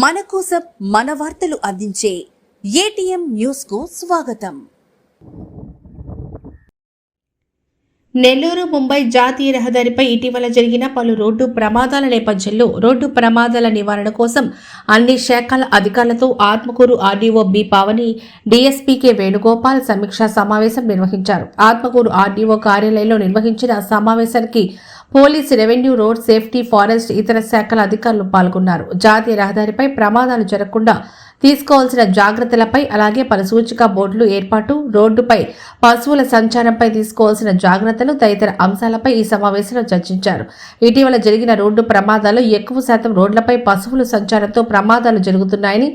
మన కోసం మన వార్తలు అందించే ఏటీఎం న్యూస్ కు స్వాగతం. నెల్లూరు ముంబై జాతీయ రహదారిపై ఇటీవల జరిగిన పలు రోడ్డు ప్రమాదాల నేపథ్యంలో రోడ్డు ప్రమాదాల నివారణ కోసం అన్ని శాఖల అధికారులతో Atmakur RDO B Pavani, DSP K Venugopal సమీక్షా సమావేశం నిర్వహించారు. ఆత్మకూరు ఆర్డీఓ కార్యాలయంలో నిర్వహించిన సమావేశానికి police, revenue, road safety, forest, ఇతర శాఖల అధికారులు పాల్గొన్నారు. జాతీయ రహదారిపై ప్రమాదాలు జరగకుండా తీసుకోవాల్సిన జాగ్రత్తలపై, అలాగే పలు సూచిక బోర్డులు ఏర్పాటు, రోడ్డుపై పశువుల సంచారంపై తీసుకోవాల్సిన జాగ్రత్తలు తదితర అంశాలపై ఈ సమావేశంలో చర్చించారు. ఇటీవల జరిగిన రోడ్డు ప్రమాదాల్లో ఎక్కువ శాతం రోడ్లపై పశువుల సంచారంతో ప్రమాదాలు జరుగుతున్నాయని,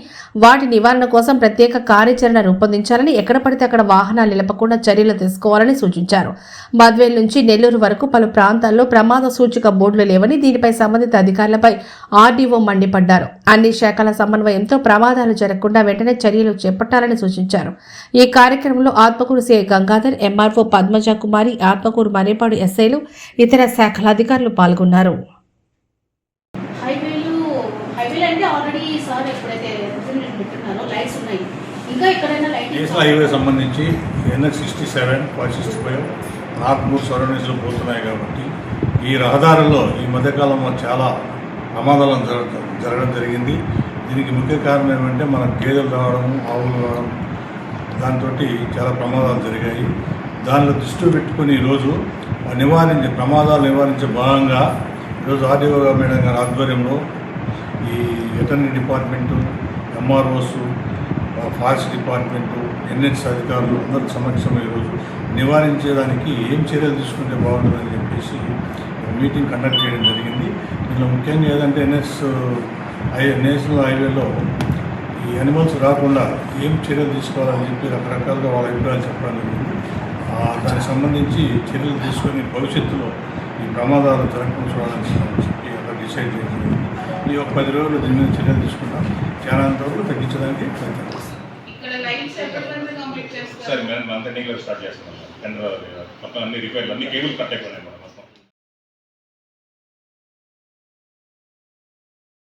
వాటి నివారణ కోసం ప్రత్యేక కార్యాచరణ రూపొందించాలని, ఎక్కడ పడితే అక్కడ వాహనాలు నిలపకుండా చర్యలు తీసుకోవాలని సూచించారు. బద్వేల్ నుంచి నెల్లూరు వరకు పలు ప్రాంతాల్లో ప్రమాద సూచిక బోర్డులు లేవని, దీనిపై సంబంధిత అధికారులపై ఆర్డీఓ మండిపడ్డారు. అన్ని శాఖల సమన్వయంతో ప్రమాదాలు జరగకుండా వెంటనే చర్యలు చేపట్టాలని సూచించారు. ఈ కార్యక్రమంలో ఆత్మకూరు సిఐ గంగాధర్, ఎంఆర్ఓ పద్మజ కుమారి, ఆత్మకూరు మరేపాడు ఎస్ఐలు, ఇతర శాఖల అధికారులు పాల్గొన్నారు. హైవే సంబంధించి NH67, 65 నాగ్పూర్ సరౌండింగ్స్లో పోతున్నాయి కాబట్టి ఈ రహదారుల్లో ఈ మధ్యకాలంలో చాలా ప్రమాదాలు జరగడం జరిగింది. దీనికి ముఖ్య కారణం ఏమంటే మన గేదెలు రావడం, ఆవులు రావడం, దాంతో చాలా ప్రమాదాలు జరిగాయి. దానిలో దృష్టి పెట్టుకుని ఈరోజు ప్రమాదాలు నివారించే భాగంగా ఈరోజు ఆర్డీఓ మేడం గారి ఆధ్వర్యంలో ఈ veterinary department, MROs, forest department, NH అధికారులు అందరి సమక్షంలో ఈరోజు నివారించేదానికి ఏం చర్యలు తీసుకుంటే బాగుంటుందని చెప్పేసి మీటింగ్ కండక్ట్ చేయడం జరిగింది. దీనిలో ముఖ్యంగా ఏదంటే నేషనల్ హైవేలో ఈ యానిమల్స్ రాకుండా ఏం చర్యలు తీసుకోవాలని చెప్పి రకరకాలుగా వాళ్ళ అభిప్రాయాలు చెప్పడం జరిగింది. దానికి సంబంధించి చర్యలు తీసుకొని భవిష్యత్తులో ఈ ప్రమాదాలు జరగకుండా చూడాలని చెప్పి అక్కడ డిసైడ్ చేయడం జరిగింది. ఈ ఒక 10 రోజులు దీని మీద చర్యలు తీసుకున్నాం. చాలా అంతవరకు తగ్గించడానికి ప్రయత్నం చేస్తాం. సార్ మేము అంతా స్టార్ట్ చేస్తున్నాం. మొత్తం అన్ని రిపేర్లు, అన్ని కేబుల్ కట్ అయిపోయినాయి.